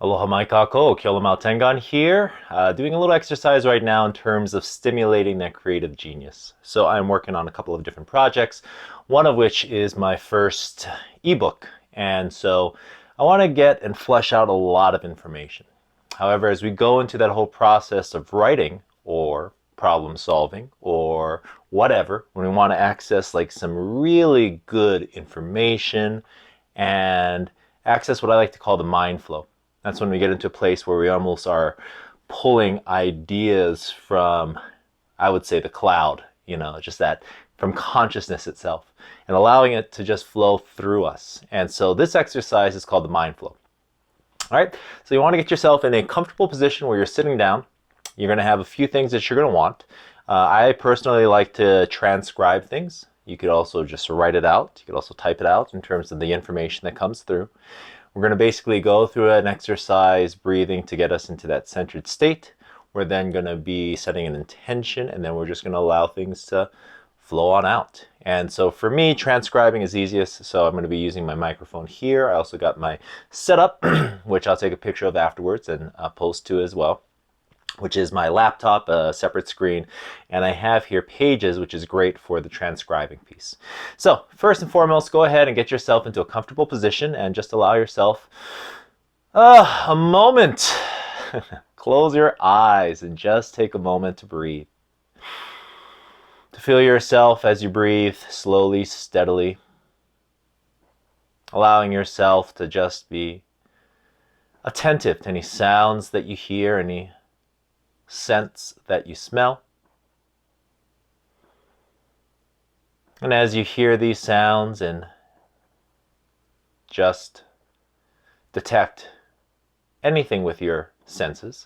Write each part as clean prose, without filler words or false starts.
Aloha mai kako, Kyolamau Tengan here, doing a little exercise right now in terms of stimulating that creative genius. So I'm working on a couple of different projects, one of which is my first ebook. And so I want to get and flesh out a lot of information. However, as we go into that whole process of writing or problem solving or whatever, when we want to access like some really good information and access what I like to call the mind flow. That's when we get into a place where we almost are pulling ideas from, I would say, the cloud, just that from consciousness itself and allowing it to just flow through us. And so this exercise is called the mind flow. All right, so you want to get yourself in a comfortable position where you're sitting down. You're going to have a few things that you're going to want. I personally like to transcribe things. You could also just write it out. You could also type it out in terms of the information that comes through. We're going to basically go through an exercise, breathing, to get us into that centered state. We're then going to be setting an intention, and then we're just going to allow things to flow on out. And so for me, transcribing is easiest, so I'm going to be using my microphone here. I also got my setup, which I'll take a picture of afterwards and post to as well, which is my laptop, a separate screen, and I have here Pages, which is great for the transcribing piece. So first and foremost, go ahead and get yourself into a comfortable position and just allow yourself a moment. Close your eyes and just take a moment to breathe. To feel yourself as you breathe slowly, steadily, allowing yourself to just be attentive to any sounds that you hear, any scents that you smell. And as you hear these sounds and just detect anything with your senses,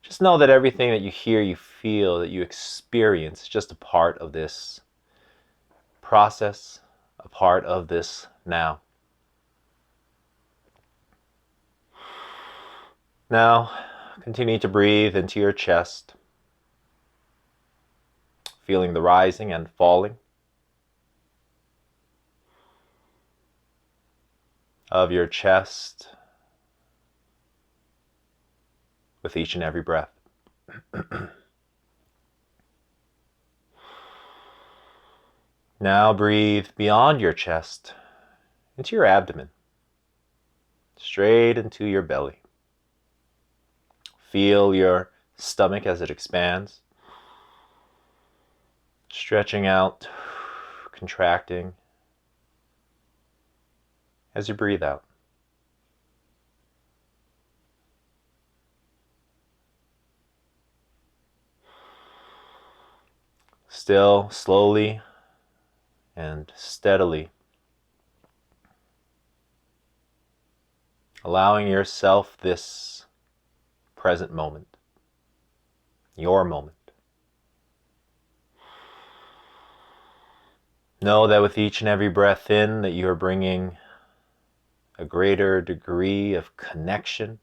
just know that everything that you hear, you feel, that you experience is just a part of this process, a part of this now. Now, continue to breathe into your chest, feeling the rising and falling of your chest with each and every breath. Now breathe beyond your chest into your abdomen, straight into your belly. Feel your stomach as it expands, stretching out, contracting as you breathe out. Still slowly and steadily allowing yourself this present moment, your moment. Know that with each and every breath in, that you are bringing a greater degree of connection,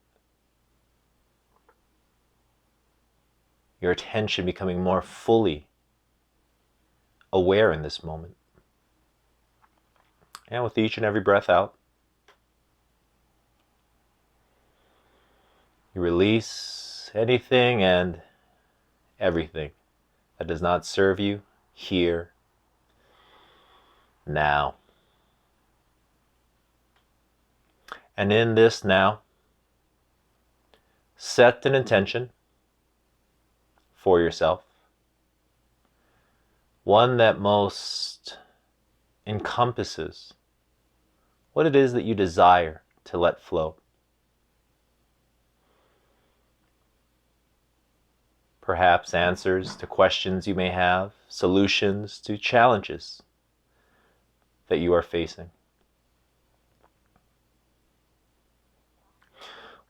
your attention becoming more fully aware in this moment. And with each and every breath out, you release anything and everything that does not serve you here, now. And in this now, set an intention for yourself, one that most encompasses what it is that you desire to let flow. Perhaps answers to questions you may have, solutions to challenges that you are facing.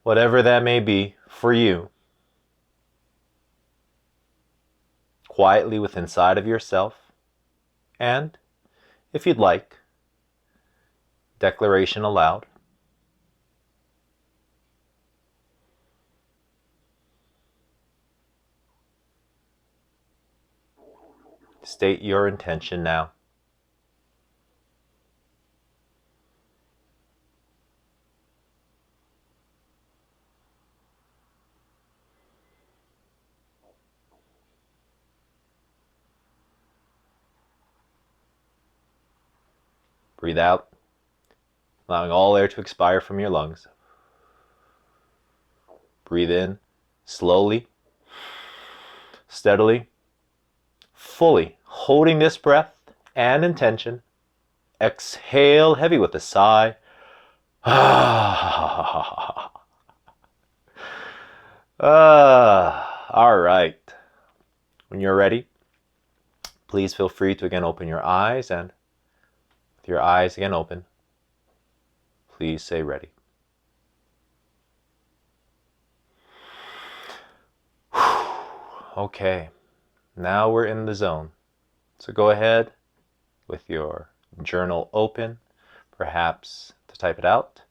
Whatever that may be for you, quietly within inside of yourself, and, if you'd like, declaration aloud. State your intention now. Breathe out, allowing all air to expire from your lungs. Breathe in, slowly, steadily, fully, holding this breath and intention. Exhale heavy with a sigh. All right. When you're ready, please feel free to again open your eyes, and with your eyes again open, please say ready. Okay, now we're in the zone. So go ahead with your journal open, perhaps to type it out.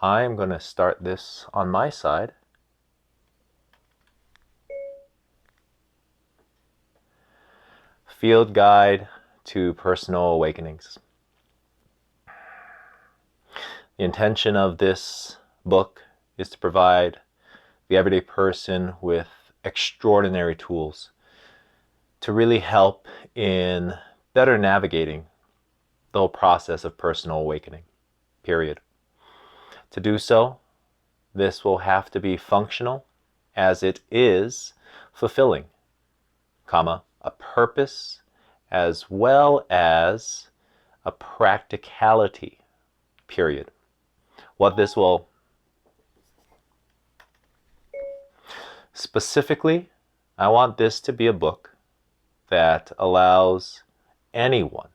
I am going to start this on my side. Field Guide to Personal Awakenings. The intention of this book is to provide the everyday person with extraordinary tools to really help in better navigating the whole process of personal awakening, period. To do so, this will have to be functional as it is fulfilling, comma, a purpose as well as a practicality, period. What this will specifically, I want this to be a book that allows anyone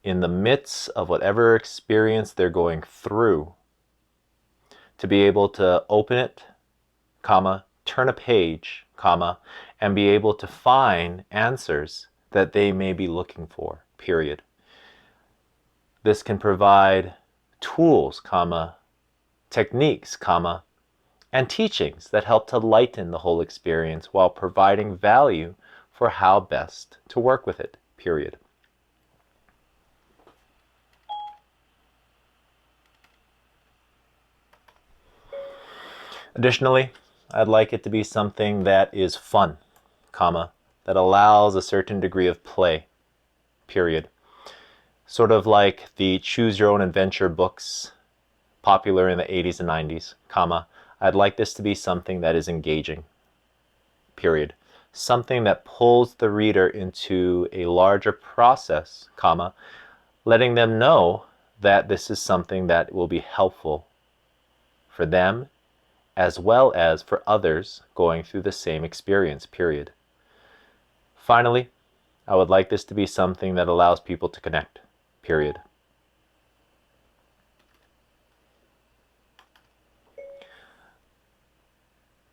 in the midst of whatever experience they're going through to be able to open it, comma, turn a page, comma, and be able to find answers that they may be looking for, period. This can provide tools, comma, techniques, comma, and teachings that help to lighten the whole experience while providing value for how best to work with it, period. Additionally, I'd like it to be something that is fun, comma, that allows a certain degree of play, period. Sort of like the Choose Your Own Adventure books popular in the 80s and 90s, comma, I'd like this to be something that is engaging, period. Something that pulls the reader into a larger process, comma, letting them know that this is something that will be helpful for them as well as for others going through the same experience, period. Finally, I would like this to be something that allows people to connect, period.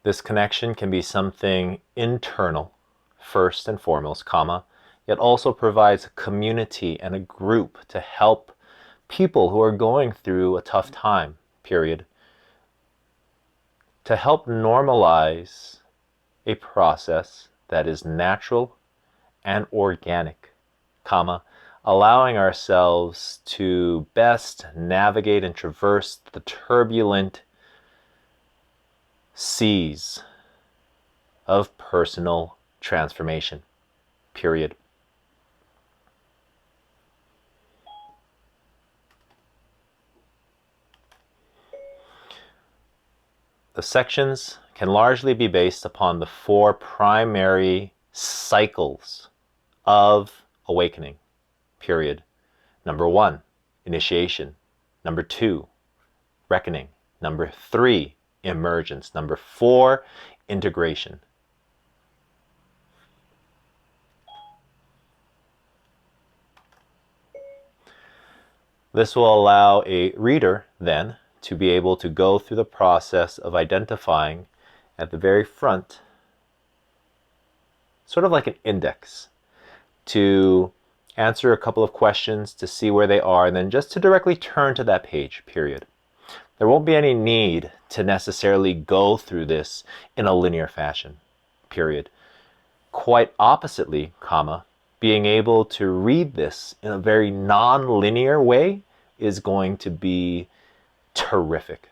This connection can be something internal, first and foremost, comma, yet also provides a community and a group to help people who are going through a tough time, period. To help normalize a process that is natural and organic, comma, allowing ourselves to best navigate and traverse the turbulent seas of personal transformation, period. The sections can largely be based upon the 4 primary cycles of awakening, period. Number 1, initiation. Number 2, reckoning. Number 3, emergence. Number 4, integration. This will allow a reader then to be able to go through the process of identifying at the very front, sort of like an index, to answer a couple of questions to see where they are, and then just to directly turn to that page, period. There won't be any need to necessarily go through this in a linear fashion, period. Quite oppositely, comma, being able to read this in a very non-linear way is going to be terrific,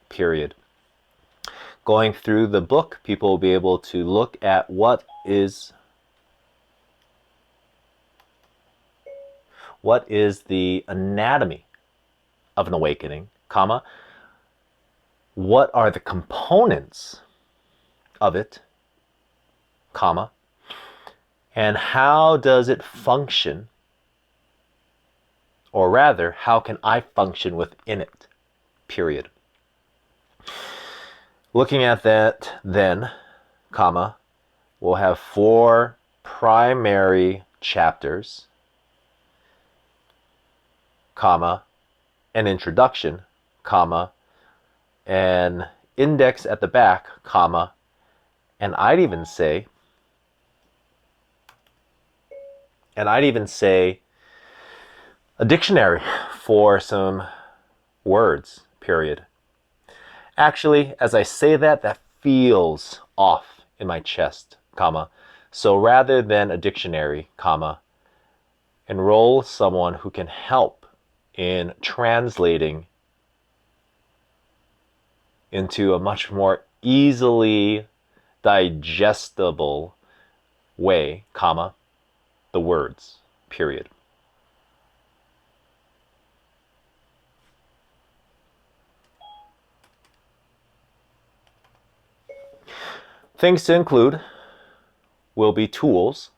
period. Going through the book, people will be able to look at what What is the anatomy of an awakening, comma, what are the components of it, comma, and how does it function, or rather, how can I function within it, period. Looking at that then, comma, we'll have 4 primary chapters, comma, an introduction, comma, an index at the back, comma, and I'd even say a dictionary for some words, period. Actually, as I say that, that feels off in my chest, comma. So rather than a dictionary, comma, enroll someone who can help in translating into a much more easily digestible way, comma, the words, period. Things to include will be tools,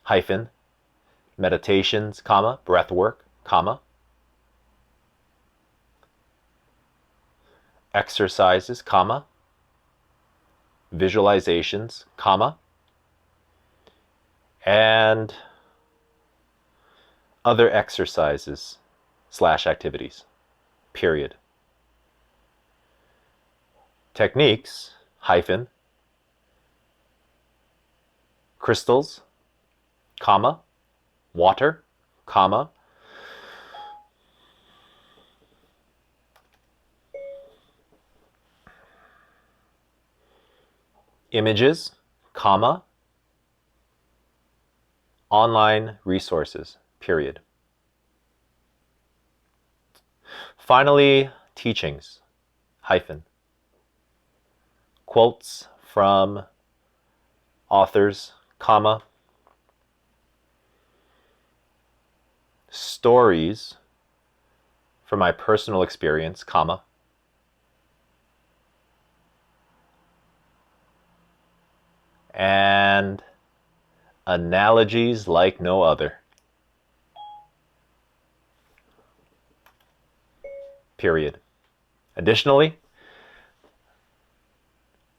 hyphen, meditations, comma, breath work, comma, exercises, comma, visualizations, comma, and other exercises / activities, period. Techniques, hyphen, crystals, comma, water, comma, images, comma, online resources, period. Finally, teachings, hyphen, quotes from authors, comma, stories from my personal experience, comma, and analogies like no other, period. Additionally,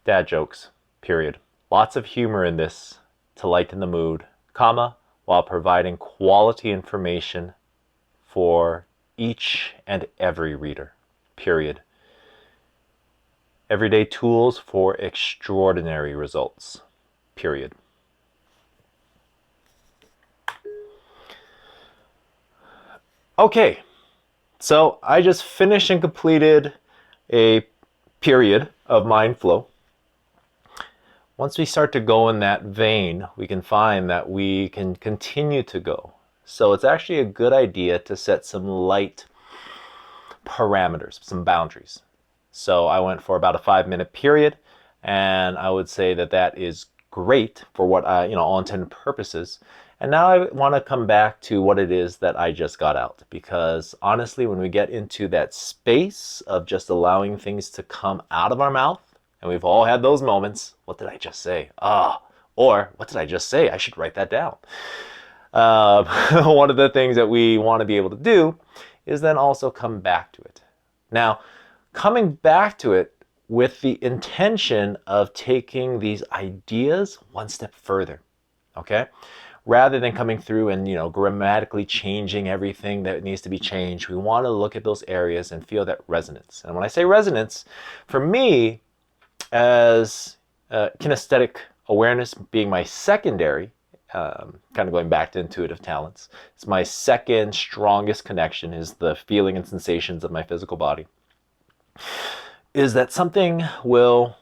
dad jokes, period. Lots of humor in this to lighten the mood, comma, while providing quality information for each and every reader, period. Everyday tools for extraordinary results, period. Okay, so I just finished and completed a period of Mindflow. Once we start to go in that vein, we can find that we can continue to go. So it's actually a good idea to set some light parameters, some boundaries. So I went for about a 5-minute period, and I would say that that is great for what I, all intended purposes. And now I want to come back to what it is that I just got out, because honestly, when we get into that space of just allowing things to come out of our mouth, and we've all had those moments, what did I just say? Or what did I just say? I should write that down. One of the things that we want to be able to do is then also come back to it. Now, coming back to it with the intention of taking these ideas one step further, okay? Rather than coming through and, grammatically changing everything that needs to be changed, we want to look at those areas and feel that resonance. And when I say resonance, for me, as kinesthetic awareness being my secondary, kind of going back to intuitive talents, it's my second strongest connection is the feeling and sensations of my physical body. Is that something I'll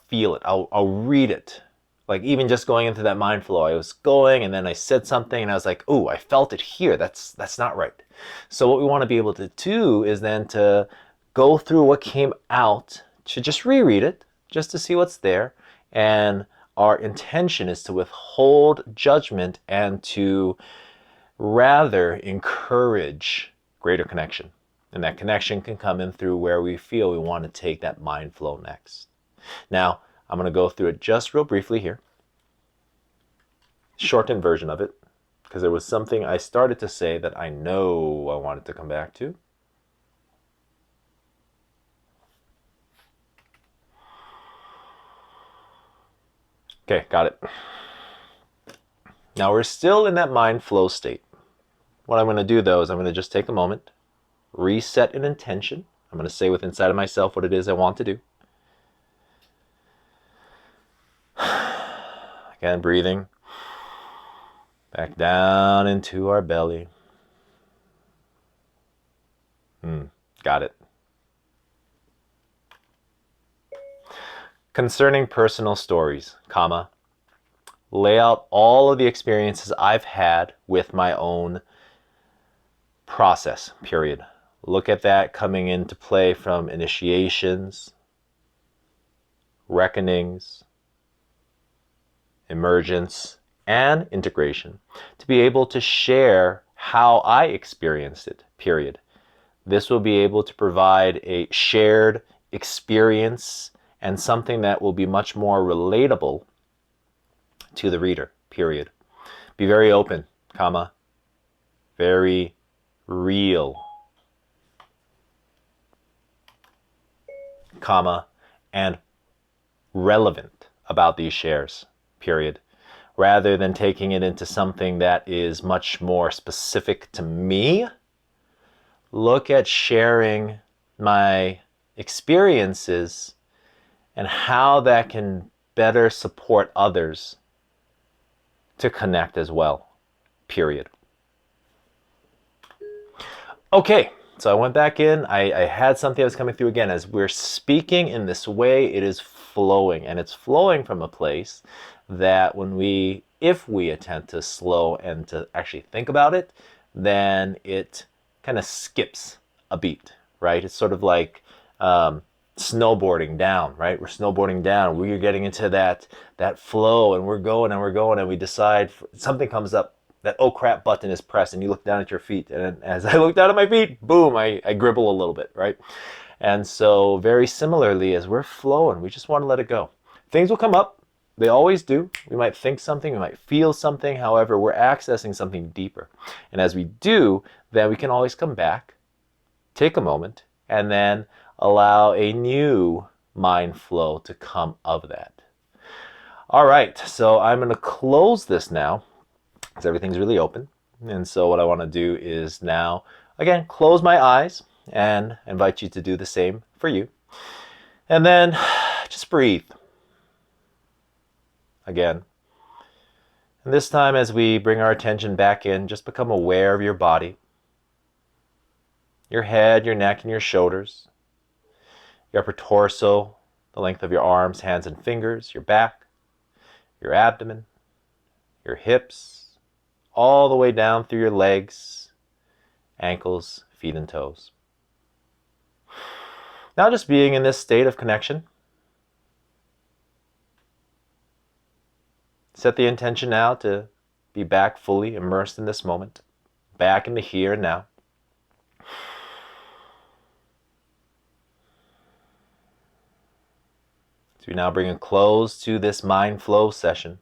feel it, I'll read it. Like even just going into that mind flow, I was going and then I said something and I was like, oh, I felt it here. That's not right. So what we want to be able to do is then to go through what came out, to just reread it, just to see what's there, and our intention is to withhold judgment and to rather encourage greater connection. And that connection can come in through where we feel we want to take that mind flow next. Now, I'm going to go through it just real briefly here. Shortened version of it, because there was something I started to say that I know I wanted to come back to. Okay, got it. Now we're still in that mind flow state. What I'm going to do though is I'm going to just take a moment, reset an intention. I'm going to say within inside of myself what it is I want to do. Again, breathing back down into our belly. Got it. Concerning personal stories, comma, lay out all of the experiences I've had with my own process, period. Look at that coming into play from initiations, reckonings, emergence, and integration, to be able to share how I experienced it, period. This will be able to provide a shared experience and something that will be much more relatable to the reader, period. Be very open, comma, very real, comma, and relevant about these shares, period. Rather than taking it into something that is much more specific to me, look at sharing my experiences and how that can better support others to connect as well, period. Okay, so I went back in. I had something that was coming through again. As we're speaking in this way, it is flowing, and it's flowing from a place that if we attempt to slow and to actually think about it, then it kind of skips a beat, right? It's sort of like snowboarding down, right? We're snowboarding down. We're getting into that flow, and we're going and we're going, and we decide something comes up. That oh crap button is pressed, and you look down at your feet, and as I look down at my feet, boom, I gribble a little bit, right? And so very similarly, as we're flowing, we just want to let it go. Things will come up. They always do. We might think something, we might feel something. However, we're accessing something deeper. And as we do, then we can always come back, take a moment, and then allow a new mind flow to come of that. All right, so I'm going to close this now because everything's really open. And so what I want to do is now, again, close my eyes and invite you to do the same for you. And then just breathe. Again. And this time as we bring our attention back in, just become aware of your body, your head, your neck, and your shoulders, your upper torso, the length of your arms, hands, and fingers, your back, your abdomen, your hips, all the way down through your legs, ankles, feet, and toes. Now just being in this state of connection. Set the intention now to be back fully immersed in this moment, back in the here and now. So we now bring a close to this mind flow session.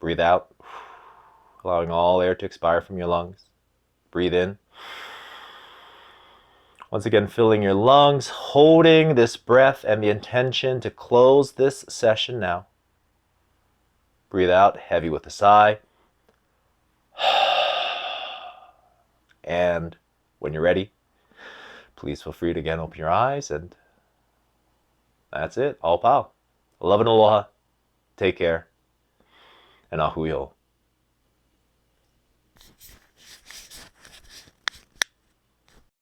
Breathe out, allowing all air to expire from your lungs. Breathe in. Once again, filling your lungs, holding this breath and the intention to close this session now. Breathe out, heavy with a sigh. And when you're ready, please feel free to again open your eyes, and that's it. All pow. Love and aloha. Take care. And ahui o.